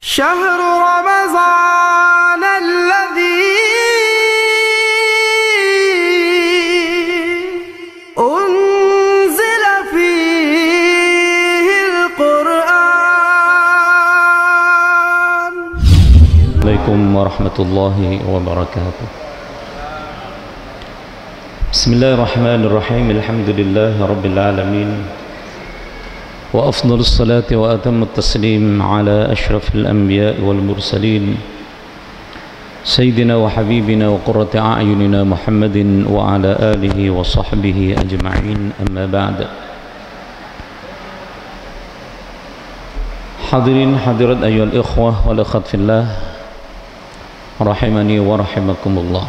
شهر رمضان الذي أنزل فيه القرآن. عليكم ورحمة الله وبركاته. بسم الله الرحمن الرحيم. الحمد لله رب العالمين، وأفضل الصلاة وأتم التسليم على أشرف الأنبياء والمرسلين سيدنا وحبيبنا وقرة أعيننا محمد وعلى آله وصحبه أجمعين. أما بعد، حاضرين حاضرات أيها الإخوة والأخوات في الله، رحمني ورحمكم الله.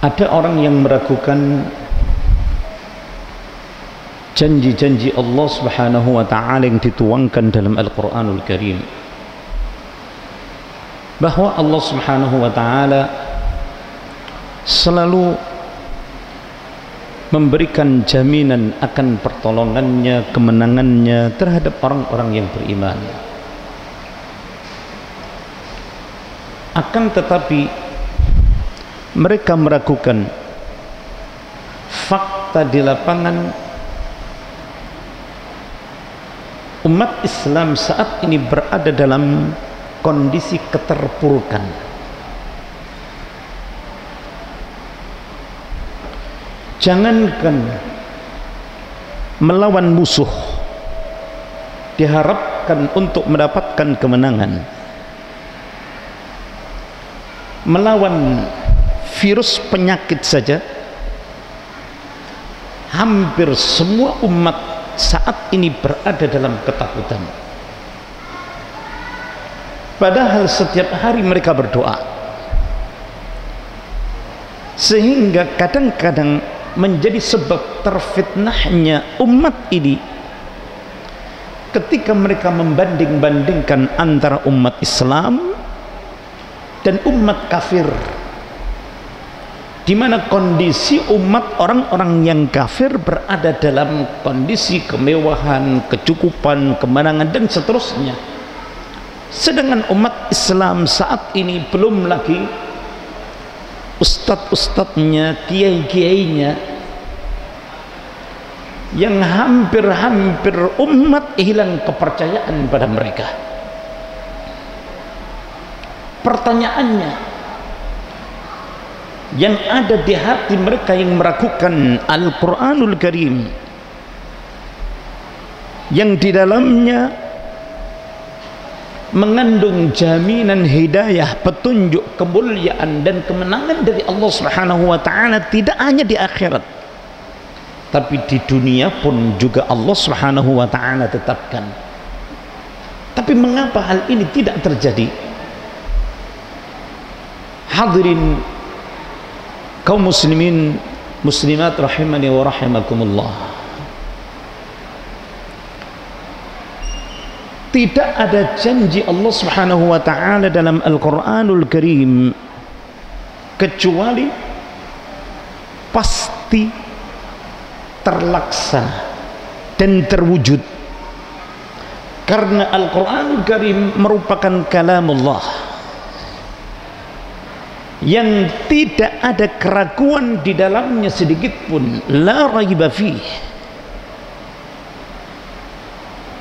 Ada orang yang meragukan janji-janji Allah Subhanahu wa ta'ala yang dituangkan dalam Al-Quranul Karim, bahwa Allah Subhanahu wa ta'ala selalu memberikan jaminan akan pertolongannya, kemenangannya terhadap orang-orang yang beriman. Akan tetapi mereka meragukan fakta di lapangan. Umat Islam saat ini berada dalam kondisi keterpurukan. Jangankan melawan musuh diharapkan untuk mendapatkan kemenangan, melawan virus penyakit saja hampir semua umat saat ini berada dalam ketakutan. Padahal setiap hari mereka berdoa, sehingga kadang-kadang menjadi sebab terfitnahnya umat ini ketika mereka membanding-bandingkan antara umat Islam dan umat kafir, di mana kondisi umat orang-orang yang kafir berada dalam kondisi kemewahan, kecukupan, kemenangan dan seterusnya. Sedangkan umat Islam saat ini belum lagi ustadz-ustadznya, kiai-kiainya, yang hampir-hampir umat hilang kepercayaan pada mereka. Pertanyaannya, yang ada di hati mereka yang meragukan Al-Quranul Karim, yang di dalamnya mengandung jaminan hidayah, petunjuk, kemuliaan dan kemenangan dari Allah Subhanahu wa ta'ala, tidak hanya di akhirat tapi di dunia pun juga Allah Subhanahu wa ta'ala tetapkan. Tapi mengapa hal ini tidak terjadi? Hadirin kaum muslimin muslimat rahimani wa rahimakumullah, tidak ada janji Allah Subhanahu wa ta'ala dalam Al-Quranul Karim kecuali pasti terlaksana dan terwujud, karena Al-Quranul Karim merupakan kalamullah yang tidak ada keraguan di dalamnya sedikit pun, la raiba fih.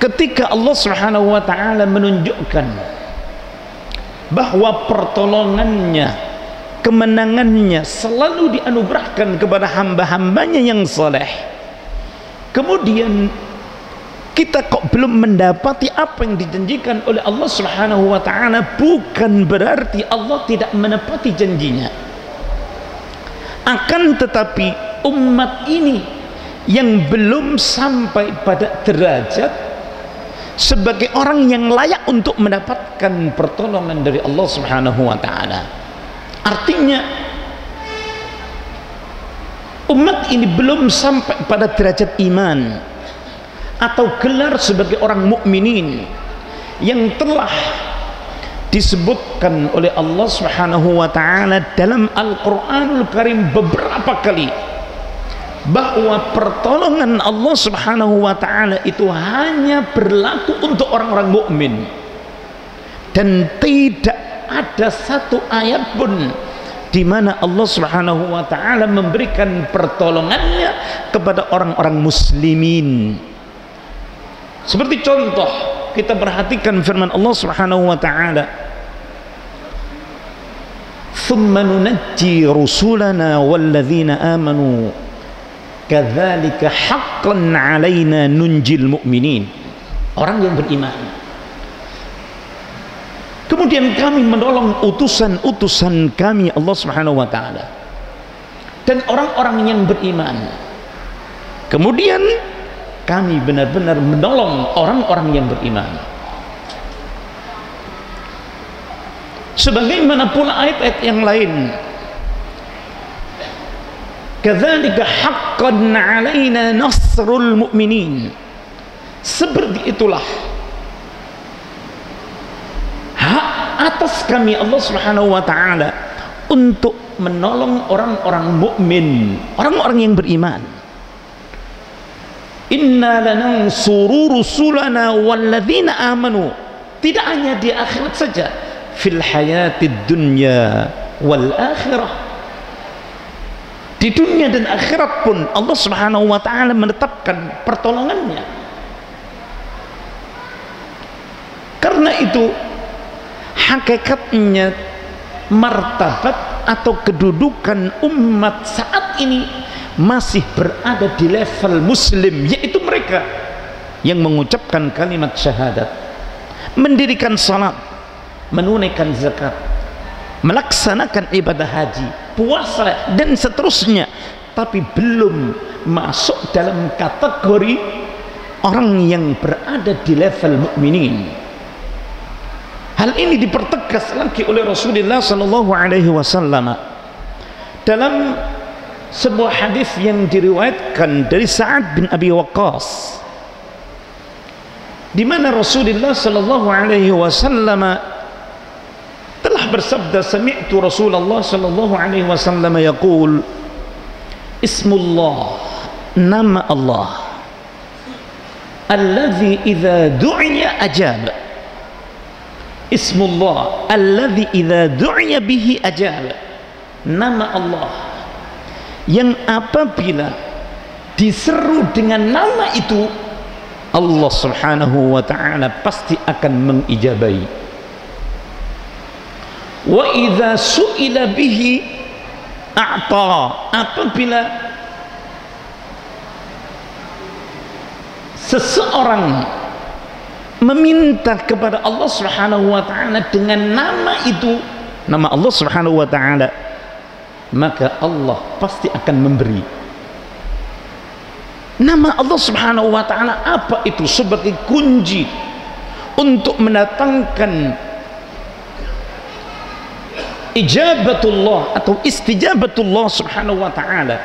Ketika Allah Subhanahu wa ta'ala menunjukkan bahwa pertolongannya, kemenangannya selalu dianugerahkan kepada hamba-hambanya yang saleh, kemudian kita kok belum mendapati apa yang dijanjikan oleh Allah Subhanahu wa ta'ala, bukan berarti Allah tidak menepati janjinya. Akan tetapi umat ini yang belum sampai pada derajat sebagai orang yang layak untuk mendapatkan pertolongan dari Allah Subhanahu wa ta'ala. Artinya umat ini belum sampai pada derajat iman atau gelar sebagai orang mukminin yang telah disebutkan oleh Allah Subhanahu wa ta'ala dalam Al-Quranul Karim beberapa kali bahwa pertolongan Allah Subhanahu wa taala itu hanya berlaku untuk orang-orang mukmin, dan tidak ada satu ayat pun di mana Allah Subhanahu wa taala memberikan pertolongannya kepada orang-orang muslimin. Seperti contoh, kita perhatikan firman Allah Subhanahu wa taala, "Tsumma nunajji rusulana walladzina amanu kadzalika haqqan 'alaina nunjil mu'minin." Orang yang beriman, kemudian kami menolong utusan-utusan kami Allah Subhanahu wa taala, dan orang-orang yang beriman, kemudian kami benar-benar menolong orang-orang yang beriman. Sebagaimana pula ayat-ayat yang lain, kadzalika haqqan 'alaina nasrul mu'minin. Seperti itulah hak atas kami Allah Subhanahu wa taala untuk menolong orang-orang mukmin, orang-orang yang beriman. Inna lanansuru rusulana walladzina amanu. Tidak hanya di akhirat saja, fil hayatid dunya wal akhirah. Di dunia dan akhirat pun Allah Subhanahu wa taala menetapkan pertolongannya. Karena itu hakikatnya martabat atau kedudukan umat saat ini masih berada di level muslim, yaitu mereka yang mengucapkan kalimat syahadat, mendirikan salat, menunaikan zakat, melaksanakan ibadah haji, puasa dan seterusnya, tapi belum masuk dalam kategori orang yang berada di level mukminin. Hal ini dipertegas lagi oleh Rasulullah sallallahu alaihi wasallam dalam sebuah hadis yang diriwayatkan dari Sa'ad bin Abi Waqqas, di mana Rasulullah sallallahu alaihi wasallam telah bersabda, sami'tu Rasulullah sallallahu alaihi wasallam yaqul, ismullah, nama Allah, alladzi idza du'iya ajab. Ismullah alladzi idza du'iya bihi ajab. Nama Allah yang apabila diseru dengan nama itu, Allah Subhanahu wa ta'ala pasti akan mengijabai. Wa idza su'ila bihi a'ta. Apabila seseorang meminta kepada Allah Subhanahu wa ta'ala dengan nama itu, nama Allah Subhanahu wa ta'ala, maka Allah pasti akan memberi. Nama Allah Subhanahu wa ta'ala apa itu? Sebagai kunci untuk mendatangkan ijabatullah atau istijabatullah Subhanahu wa ta'ala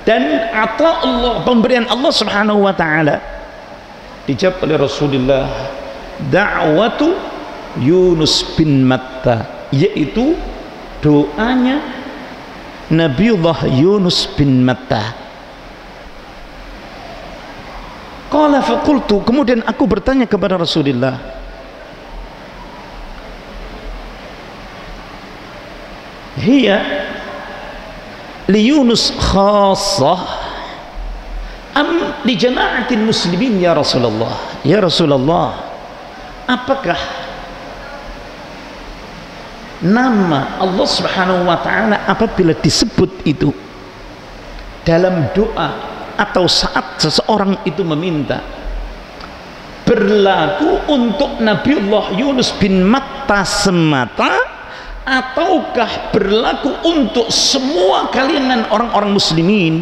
dan ata Allah, pemberian Allah Subhanahu wa ta'ala. Dijawab oleh Rasulullah, da'watu Yunus bin Matta, yaitu doanya Nabiullah Yunus bin Matta. Qala faqultu, kemudian aku bertanya kepada Rasulullah, hiya li Yunus khassah am li jama'atil muslimin ya Rasulullah? Ya Rasulullah, apakah nama Allah Subhanahu wa ta'ala apabila disebut itu dalam doa atau saat seseorang itu meminta, berlaku untuk Nabiullah Yunus bin Matta semata, ataukah berlaku untuk semua kalangan orang-orang muslimin?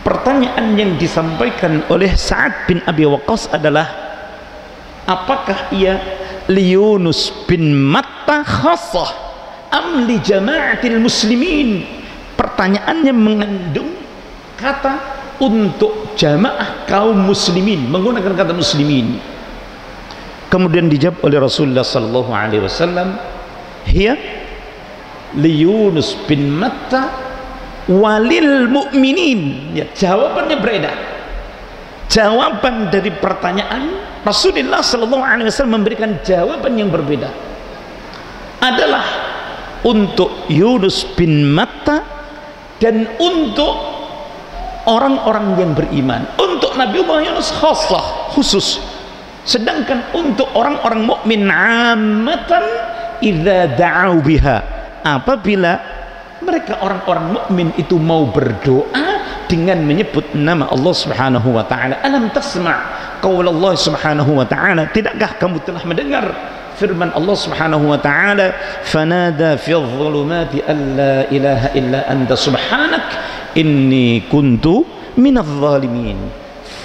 Pertanyaan yang disampaikan oleh Sa'ad bin Abi Waqqas adalah, apakah ia li Yunus bin Matta khassah am li jama'atil muslimin? Pertanyaannya mengandung kata untuk jamaah kaum muslimin, menggunakan kata muslimin. Kemudian dijawab oleh Rasulullah sallallahu alaihi wasallam, hiya li Yunus bin Matta walil mu'minin. Ya, jawabannya berbeda. Jawaban dari pertanyaan Rasulullah sallallahu alaihi wasallam memberikan jawaban yang berbeda. Adalah untuk Yunus bin Matta dan untuk orang-orang yang beriman. Untuk Nabiullah Yunus khusus. Sedangkan untuk orang-orang mukmin ammatan idza da'u biha, apabila mereka orang-orang mukmin itu mau berdoa dengan menyebut nama Allah Subhanahu wa taala. Alam tasma' qaul Allah Subhanahu wa taala, tidakkah kamu telah mendengar firman Allah Subhanahu wa taala, fanada fil dhulumati alla ilaha illa anta subhanak inni kuntu minadh dhalimin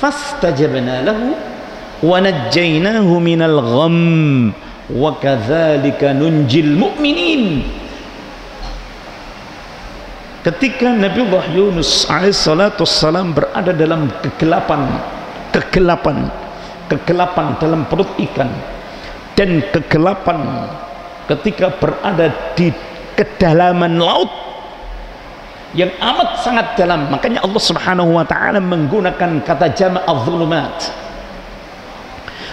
fastajabna lahu wa najjaynahu minal gham wa kadzalika nunjil mu'minin. Ketika Nabiullah Yunus alaihissalatu wassalam berada dalam kegelapan dalam perut ikan, dan kegelapan ketika berada di kedalaman laut yang amat sangat dalam, makanya Allah Subhanahu wa taala menggunakan kata jama' adz-dzulumat,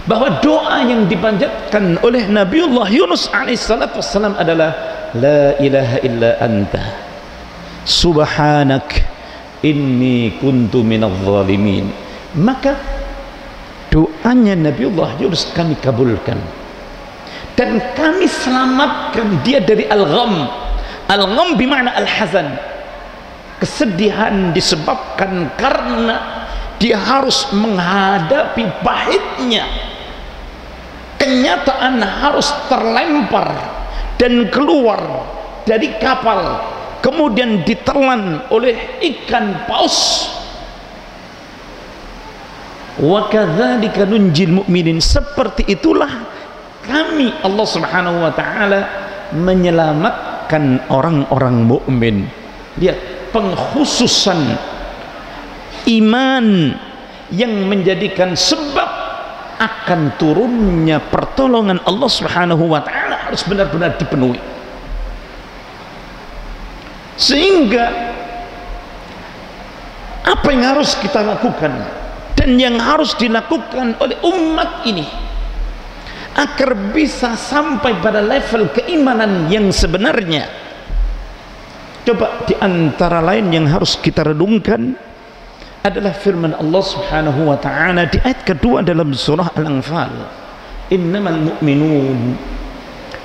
bahwa doa yang dipanjatkan oleh Nabiullah Yunus alaihissalatu wassalam adalah la ilaha illa anta subhanak inni kuntu minadh dhalimin. Maka doanya Nabiullah Yunus kami kabulkan dan kami selamatkan dia dari al-gham. Al-gham bermakna al-hazan, kesedihan disebabkan karena dia harus menghadapi pahitnya kenyataan harus terlempar dan keluar dari kapal, kemudian ditelan oleh ikan paus. Wa kadzalika nunjil mu'minin, seperti itulah kami Allah Subhanahu wa taala menyelamatkan orang-orang mukmin. Lihat pengkhususan iman yang menjadikan sebab akan turunnya pertolongan Allah Subhanahu wa taala harus benar-benar dipenuhi. Sehingga apa yang harus kita lakukan dan yang harus dilakukan oleh umat ini agar bisa sampai pada level keimanan yang sebenarnya, coba di antara lain yang harus kita renungkan adalah firman Allah Subhanahu wa taala di ayat kedua dalam surah Al-Anfal, innamal mu'minun,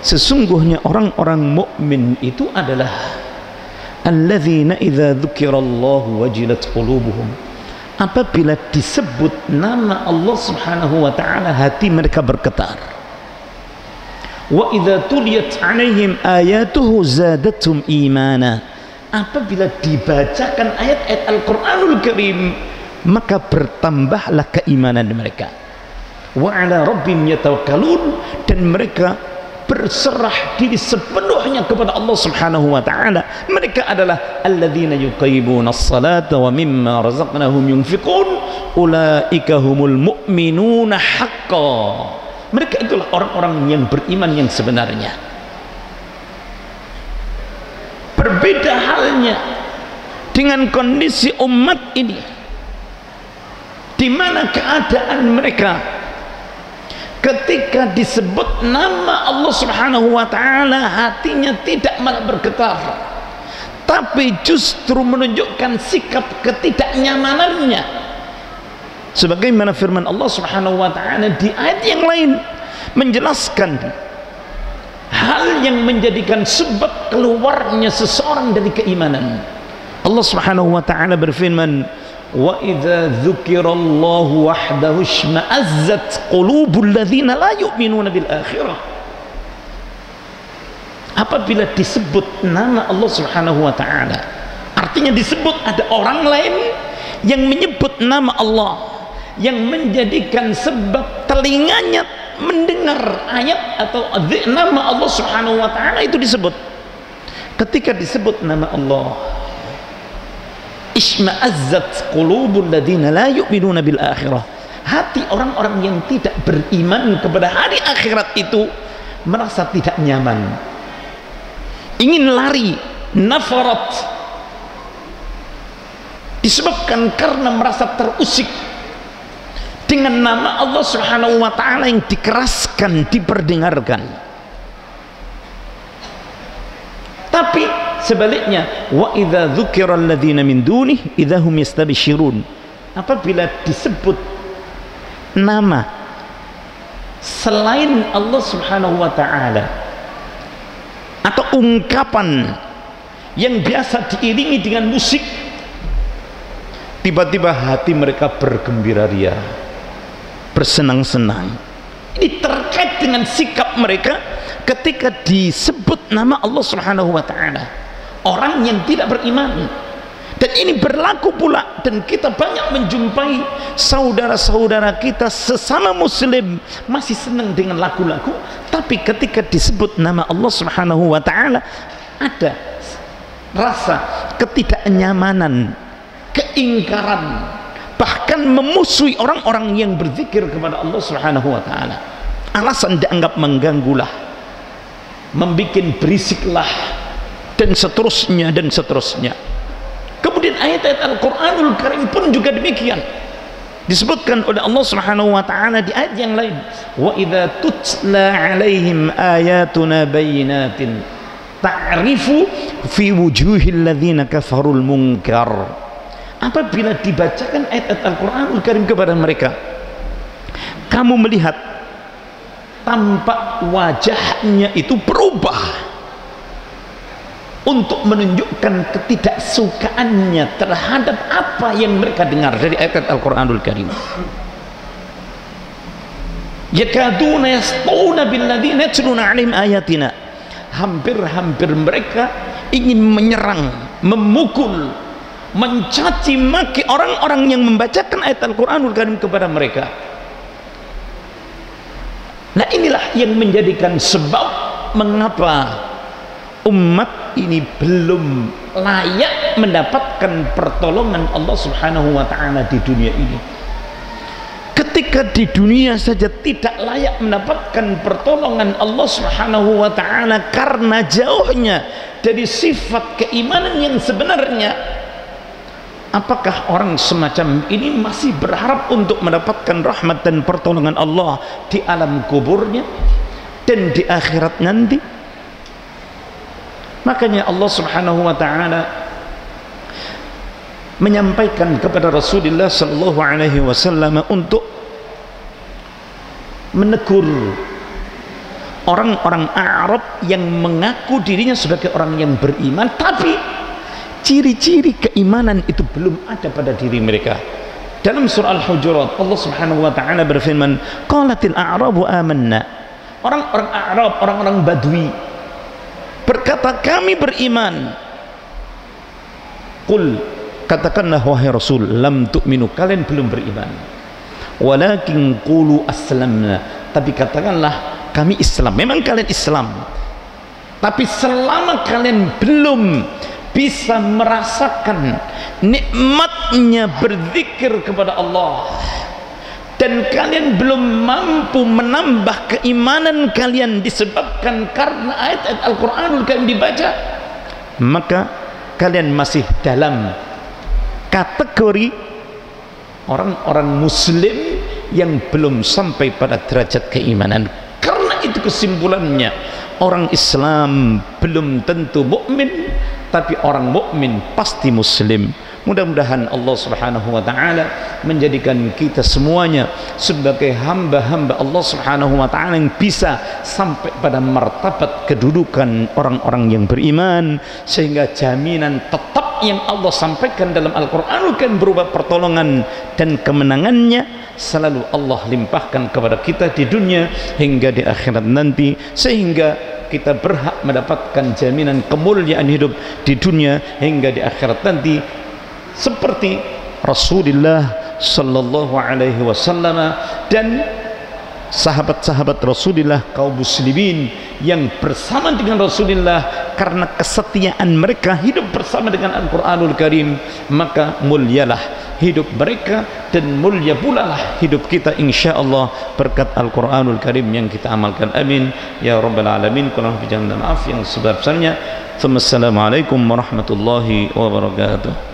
sesungguhnya orang-orang mukmin itu adalah alladzina idza dzukirallahu wajilat qulubuhum, apabila disebut nama Allah Subhanahu wa taala hati mereka bergetar. Wa idza tuliyat alaihim ayatuhu zadatuhum imana, apabila dibacakan ayat-ayat Al-Qur'anul Karim maka bertambahlah keimanan mereka. Wa ala rabbihim yatawakkalun, dan mereka berserah diri sepenuhnya kepada Allah Subhanahu wa taala. Mereka adalah alladzina yuqimuna as-salata wa mimma razaqnahum yunfiqun ulaika humul mu'minuna haqqan. Mereka itulah orang-orang yang beriman yang sebenarnya. Berbeda halnya dengan kondisi umat ini, di mana keadaan mereka ketika disebut nama Allah Subhanahu wa taala hatinya tidak malah bergetar, tapi justru menunjukkan sikap ketidaknyamanannya. Sebagaimana firman Allah Subhanahu wa taala di ayat yang lain menjelaskan hal yang menjadikan sebab keluarnya seseorang dari keimanan. Allah Subhanahu wa taala berfirman, wa idza dzukirallahu wahdahu ishma'azzat qulubul ladzina la yu'minuna bil akhirah. Apabila disebut nama Allah Subhanahu wa taala, artinya disebut ada orang lain yang menyebut nama Allah, yang menjadikan sebab telinganya mendengar ayat atau nama Allah Subhanahu wa taala itu disebut. Ketika disebut nama Allah, isma'azzat qulubul ladzina la yu'minuna bil akhirah, hati orang-orang yang tidak beriman kepada hari akhirat itu merasa tidak nyaman. ingin lari, nafarat, disebabkan karena merasa terusik dengan nama Allah Subhanahu wa ta'ala yang dikeraskan, diperdengarkan. Tapi sebaliknya, wa idza dzukira alladziina min dunihi idza hum yastabshirun, apabila disebut nama selain Allah Subhanahu wa ta'ala atau ungkapan yang biasa diiringi dengan musik, tiba-tiba hati mereka bergembira ria, bersenang-senang. Ini terkait dengan sikap mereka ketika disebut nama Allah Subhanahu wa ta'ala, orang yang tidak beriman. Dan ini berlaku pula, dan kita banyak menjumpai saudara-saudara kita sesama muslim masih senang dengan lagu-lagu, tapi ketika disebut nama Allah Subhanahu wa ta'ala ada rasa ketidaknyamanan, keingkaran, bahkan memusuhi orang-orang yang berzikir kepada Allah Subhanahu wa ta'ala. Alasan dianggap mengganggulah, membikin berisiklah, dan seterusnya dan seterusnya. Kemudian ayat-ayat Al-Quranul Karim pun juga demikian, disebutkan oleh Allah Subhanahu wa ta'ala di ayat yang lain, wa idza tutla alaihim ayatuna bayyinatin ta'rifu fi wujuhil ladzina kafarul munkar. Apabila dibacakan ayat-ayat Al-Quranul Karim kepada mereka, kamu melihat tampak wajahnya itu berubah untuk menunjukkan ketidaksukaannya terhadap apa yang mereka dengar dari ayat Al-Quranul Karim. Yakaduna yastawna billadzina yatluna alaihim ayatina, hampir-hampir mereka ingin menyerang, memukul, mencaci maki orang-orang yang membacakan ayat Al-Quranul Karim kepada mereka. Nah, inilah yang menjadikan sebab mengapa umat ini belum layak mendapatkan pertolongan Allah Subhanahu wa ta'ala di dunia ini. Ketika di dunia saja tidak layak mendapatkan pertolongan Allah Subhanahu wa ta'ala karena jauhnya dari sifat keimanan yang sebenarnya, apakah orang semacam ini masih berharap untuk mendapatkan rahmat dan pertolongan Allah di alam kuburnya dan di akhirat nanti? Makanya Allah Subhanahu wa ta'ala menyampaikan kepada Rasulullah sallallahu alaihi wasallam untuk menegur orang-orang Arab yang mengaku dirinya sebagai orang yang beriman, tapi ciri-ciri keimanan itu belum ada pada diri mereka. Dalam surah Al-Hujurat, Allah Subhanahu wa ta'ala berfirman, qalatil a'rabu amanna. Orang-orang Arab, orang-orang Badui berkata, kami beriman. Qul, katakanlah wahai Rasul, lam tu'minu, kalian belum beriman. Walakin qulu aslamna, tapi katakanlah kami Islam. Memang kalian Islam, tapi selama kalian belum bisa merasakan nikmatnya berzikir kepada Allah, dan kalian belum mampu menambah keimanan kalian disebabkan karena ayat-ayat Al-Quranul Karim dibaca, maka kalian masih dalam kategori orang-orang muslim yang belum sampai pada derajat keimanan. Karena itu kesimpulannya, orang Islam belum tentu mukmin, tapi orang mukmin pasti muslim. Mudah-mudahan Allah Subhanahu wa ta'ala menjadikan kita semuanya sebagai hamba-hamba Allah Subhanahu wa ta'ala yang bisa sampai pada martabat kedudukan orang-orang yang beriman, sehingga jaminan tetap yang Allah sampaikan dalam Al-Quranul Karim berupa pertolongan dan kemenangannya selalu Allah limpahkan kepada kita di dunia hingga di akhirat nanti, sehingga kita berhak mendapatkan jaminan kemuliaan hidup di dunia hingga di akhirat nanti, seperti Rasulullah sallallahu alaihi wasallam dan sahabat-sahabat Rasulullah kaum muslimin yang bersama dengan Rasulullah karena kesetiaan mereka hidup bersama dengan Al-Quranul Karim, maka mulialah hidup mereka, dan mulia pula lah hidup kita insyaallah berkat Al-Qur'anul Karim yang kita amalkan. Amin ya rabbal alamin. Kurang lebih jangan maaf yang sebab-sebabnya. Assalamualaikum warahmatullahi wabarakatuh.